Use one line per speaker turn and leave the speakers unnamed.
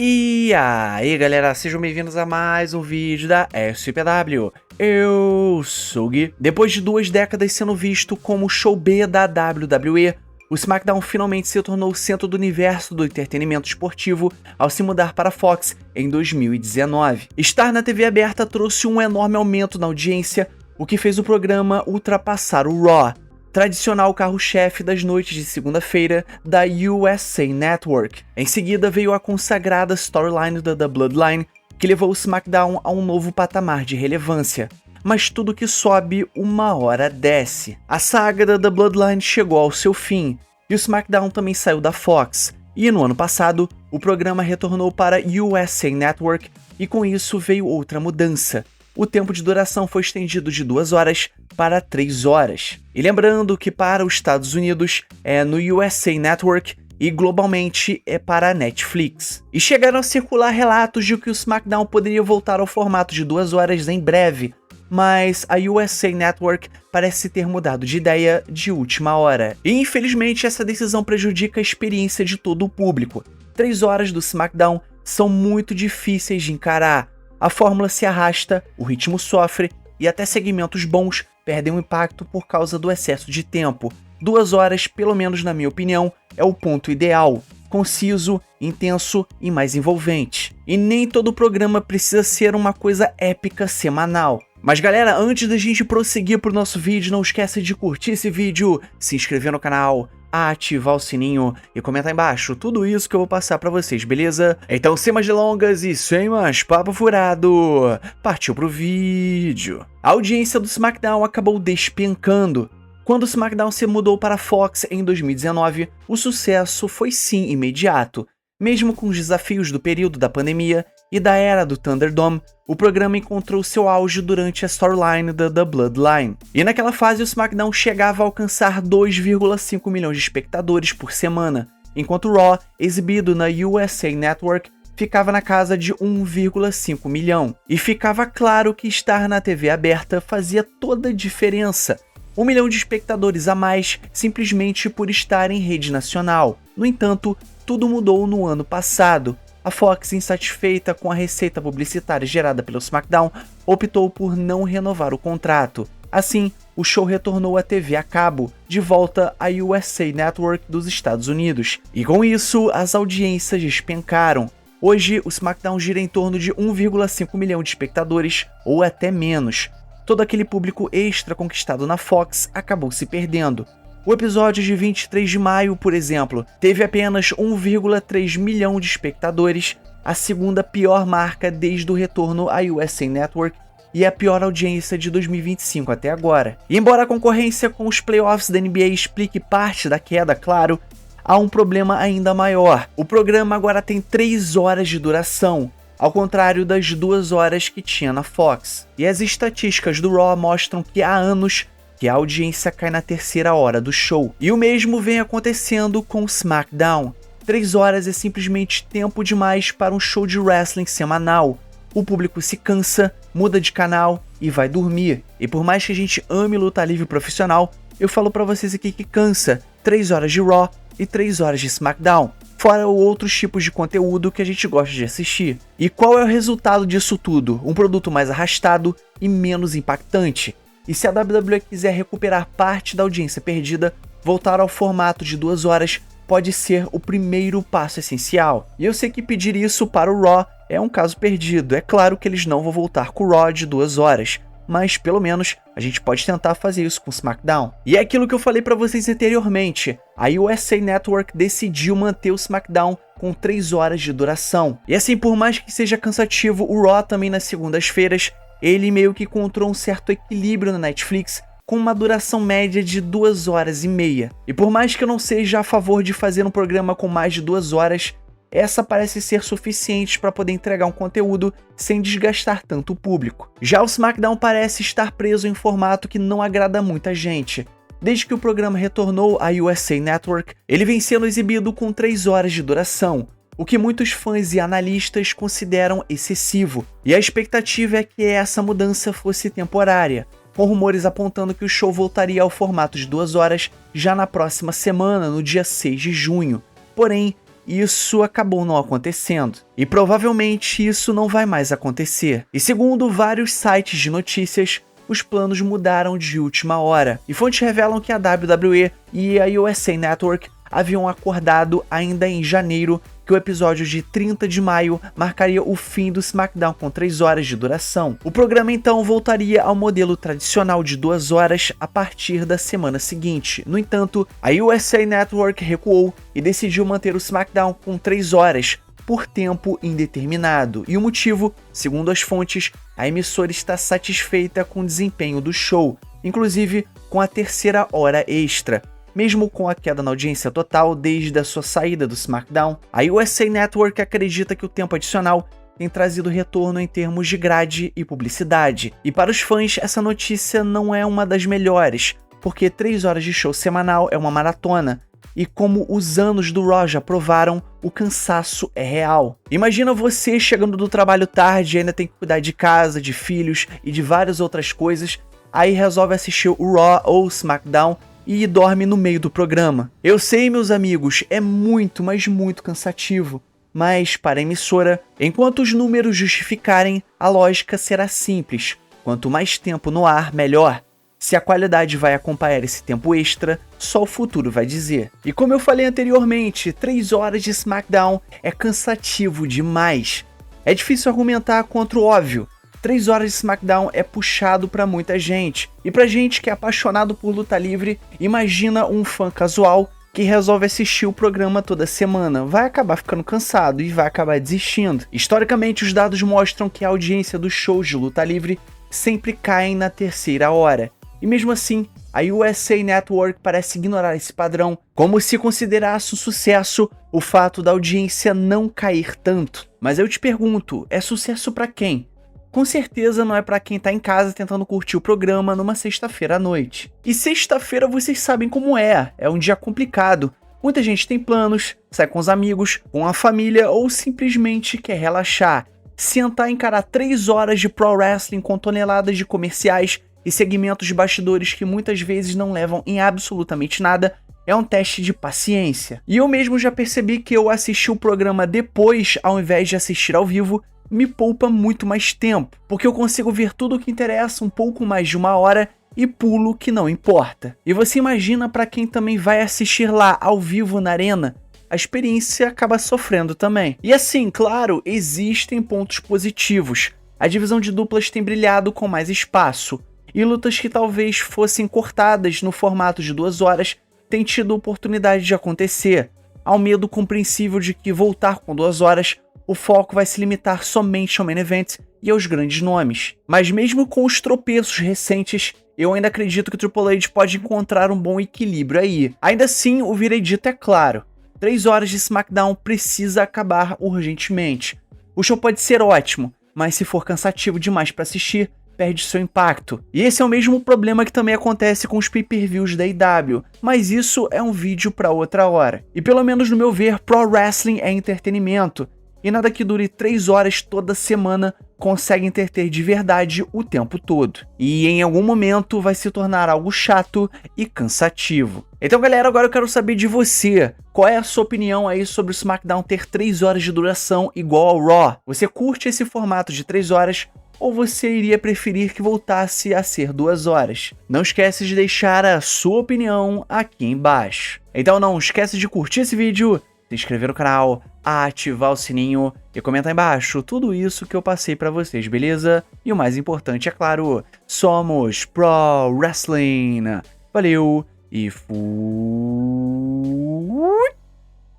E aí galera, sejam bem-vindos a mais um vídeo da SPW. Eu sou o Gui. Depois de 2 décadas sendo visto como o show B da WWE, o SmackDown finalmente se tornou o centro do universo do entretenimento esportivo ao se mudar para a Fox em 2019. Estar na TV aberta trouxe um enorme aumento na audiência, o que fez o programa ultrapassar o Raw, tradicional carro-chefe das noites de segunda-feira da USA Network. Em seguida veio a consagrada storyline da The Bloodline, que levou o SmackDown a um novo patamar de relevância. Mas tudo que sobe, uma hora desce. A saga da The Bloodline chegou ao seu fim, e o SmackDown também saiu da Fox. E no ano passado, o programa retornou para a USA Network, e com isso veio outra mudança. O tempo de duração foi estendido de 2 horas para 3 horas. E lembrando que para os Estados Unidos é no USA Network e globalmente é para a Netflix. E chegaram a circular relatos de que o SmackDown poderia voltar ao formato de 2 horas em breve, mas a USA Network parece ter mudado de ideia de última hora. E infelizmente essa decisão prejudica a experiência de todo o público. 3 horas do SmackDown são muito difíceis de encarar. A fórmula se arrasta, o ritmo sofre e até segmentos bons perdem o impacto por causa do excesso de tempo. 2 horas, pelo menos na minha opinião, é o ponto ideal. Conciso, intenso e mais envolvente. E nem todo programa precisa ser uma coisa épica semanal. Mas galera, antes da gente prosseguir pro nosso vídeo, não esquece de curtir esse vídeo, se inscrever no canal, ativar o sininho e comentar embaixo tudo isso que eu vou passar pra vocês, beleza? Então, sem mais delongas e sem mais papo furado, partiu pro vídeo. A audiência do SmackDown acabou despencando. Quando o SmackDown se mudou para a Fox em 2019, o sucesso foi sim imediato. Mesmo com os desafios do período da pandemia e da era do Thunderdome, o programa encontrou seu auge durante a storyline da The Bloodline. E naquela fase o SmackDown chegava a alcançar 2,5 milhões de espectadores por semana, enquanto o Raw, exibido na USA Network, ficava na casa de 1,5 milhão. E ficava claro que estar na TV aberta fazia toda a diferença. 1 milhão de espectadores a mais simplesmente por estar em rede nacional. No entanto, tudo mudou no ano passado. A Fox, insatisfeita com a receita publicitária gerada pelo SmackDown, optou por não renovar o contrato. Assim, o show retornou à TV a cabo, de volta à USA Network dos Estados Unidos. E com isso, as audiências despencaram. Hoje, o SmackDown gira em torno de 1,5 milhão de espectadores, ou até menos. Todo aquele público extra conquistado na Fox acabou se perdendo. O episódio de 23 de maio, por exemplo, teve apenas 1,3 milhão de espectadores, a segunda pior marca desde o retorno à USA Network e a pior audiência de 2025 até agora. E embora a concorrência com os playoffs da NBA explique parte da queda, claro, há um problema ainda maior. O programa agora tem 3 horas de duração, ao contrário das 2 horas que tinha na Fox. E as estatísticas do Raw mostram que há anos que a audiência cai na 3ª hora do show. E o mesmo vem acontecendo com o SmackDown. 3 horas é simplesmente tempo demais para um show de wrestling semanal. O público se cansa, muda de canal e vai dormir. E por mais que a gente ame luta livre profissional, eu falo pra vocês aqui que cansa. 3 horas de Raw e 3 horas de SmackDown. Fora outros tipos de conteúdo que a gente gosta de assistir. E qual é o resultado disso tudo? Um produto mais arrastado e menos impactante. E se a WWE quiser recuperar parte da audiência perdida, voltar ao formato de 2 horas pode ser o primeiro passo essencial. E eu sei que pedir isso para o Raw é um caso perdido. É claro que eles não vão voltar com o Raw de 2 horas. Mas pelo menos a gente pode tentar fazer isso com o SmackDown. E é aquilo que eu falei pra vocês anteriormente. A USA Network decidiu manter o SmackDown com 3 horas de duração. E assim, por mais que seja cansativo, o Raw também nas segundas-feiras, ele meio que encontrou um certo equilíbrio na Netflix, com uma duração média de 2 horas e meia. E por mais que eu não seja a favor de fazer um programa com mais de 2 horas, essa parece ser suficiente para poder entregar um conteúdo sem desgastar tanto o público. Já o SmackDown parece estar preso em um formato que não agrada muita gente. Desde que o programa retornou à USA Network, ele vem sendo exibido com 3 horas de duração, o que muitos fãs e analistas consideram excessivo. E a expectativa é que essa mudança fosse temporária, com rumores apontando que o show voltaria ao formato de 2 horas já na próxima semana, no dia 6 de junho. Porém, isso acabou não acontecendo. E provavelmente isso não vai mais acontecer. E segundo vários sites de notícias, os planos mudaram de última hora. E fontes revelam que a WWE e a USA Network haviam acordado ainda em janeiro que o episódio de 30 de maio marcaria o fim do SmackDown com 3 horas de duração. O programa então voltaria ao modelo tradicional de 2 horas a partir da semana seguinte. No entanto, a USA Network recuou e decidiu manter o SmackDown com 3 horas, por tempo indeterminado. E o motivo, segundo as fontes, a emissora está satisfeita com o desempenho do show, inclusive com a terceira hora extra. Mesmo com a queda na audiência total desde a sua saída do SmackDown, a USA Network acredita que o tempo adicional tem trazido retorno em termos de grade e publicidade. E para os fãs, essa notícia não é uma das melhores, porque 3 horas de show semanal é uma maratona, e como os anos do Raw já provaram, o cansaço é real. Imagina você chegando do trabalho tarde e ainda tem que cuidar de casa, de filhos e de várias outras coisas, aí resolve assistir o Raw ou o SmackDown e dorme no meio do programa. Eu sei, meus amigos, é muito, mas muito cansativo. Mas, para a emissora, enquanto os números justificarem, a lógica será simples. Quanto mais tempo no ar, melhor. Se a qualidade vai acompanhar esse tempo extra, só o futuro vai dizer. E como eu falei anteriormente, 3 horas de SmackDown é cansativo demais. É difícil argumentar contra o óbvio. 3 horas de SmackDown é puxado pra muita gente. E pra gente que é apaixonado por luta livre, imagina um fã casual que resolve assistir o programa toda semana. Vai acabar ficando cansado e vai acabar desistindo. Historicamente, os dados mostram que a audiência dos shows de luta livre sempre caem na terceira hora. E mesmo assim, a USA Network parece ignorar esse padrão, como se considerasse um sucesso o fato da audiência não cair tanto. Mas eu te pergunto, é sucesso pra quem? Com certeza não é pra quem tá em casa tentando curtir o programa numa sexta-feira à noite. E sexta-feira vocês sabem como é um dia complicado. Muita gente tem planos, sai com os amigos, com a família ou simplesmente quer relaxar. Sentar e encarar 3 horas de pro wrestling com toneladas de comerciais e segmentos de bastidores que muitas vezes não levam em absolutamente nada é um teste de paciência. E eu mesmo já percebi que eu assistir o programa depois ao invés de assistir ao vivo me poupa muito mais tempo, porque eu consigo ver tudo o que interessa um pouco mais de 1 hora e pulo o que não importa. E você imagina para quem também vai assistir lá ao vivo na arena, a experiência acaba sofrendo também. E assim, claro, existem pontos positivos. A divisão de duplas tem brilhado com mais espaço, e lutas que talvez fossem cortadas no formato de 2 horas têm tido oportunidade de acontecer. Há um medo compreensível de que voltar com 2 horas o foco vai se limitar somente ao main event e aos grandes nomes. Mas mesmo com os tropeços recentes, eu ainda acredito que o Triple H pode encontrar um bom equilíbrio aí. Ainda assim, o veredito é claro. 3 horas de SmackDown precisa acabar urgentemente. O show pode ser ótimo, mas se for cansativo demais para assistir, perde seu impacto. E esse é o mesmo problema que também acontece com os pay-per-views da AEW, mas isso é um vídeo para outra hora. E pelo menos no meu ver, Pro Wrestling é entretenimento, e nada que dure 3 horas toda semana consegue entreter de verdade o tempo todo. E em algum momento vai se tornar algo chato e cansativo. Então galera, agora eu quero saber de você. Qual é a sua opinião aí sobre o SmackDown ter 3 horas de duração igual ao Raw? Você curte esse formato de 3 horas? Ou você iria preferir que voltasse a ser 2 horas? Não esquece de deixar a sua opinião aqui embaixo. Então não esquece de curtir esse vídeo, se inscrever no canal, ativar o sininho e comentar embaixo tudo isso que eu passei pra vocês, beleza? E o mais importante, é claro, somos Pro Wrestling. Valeu e fui!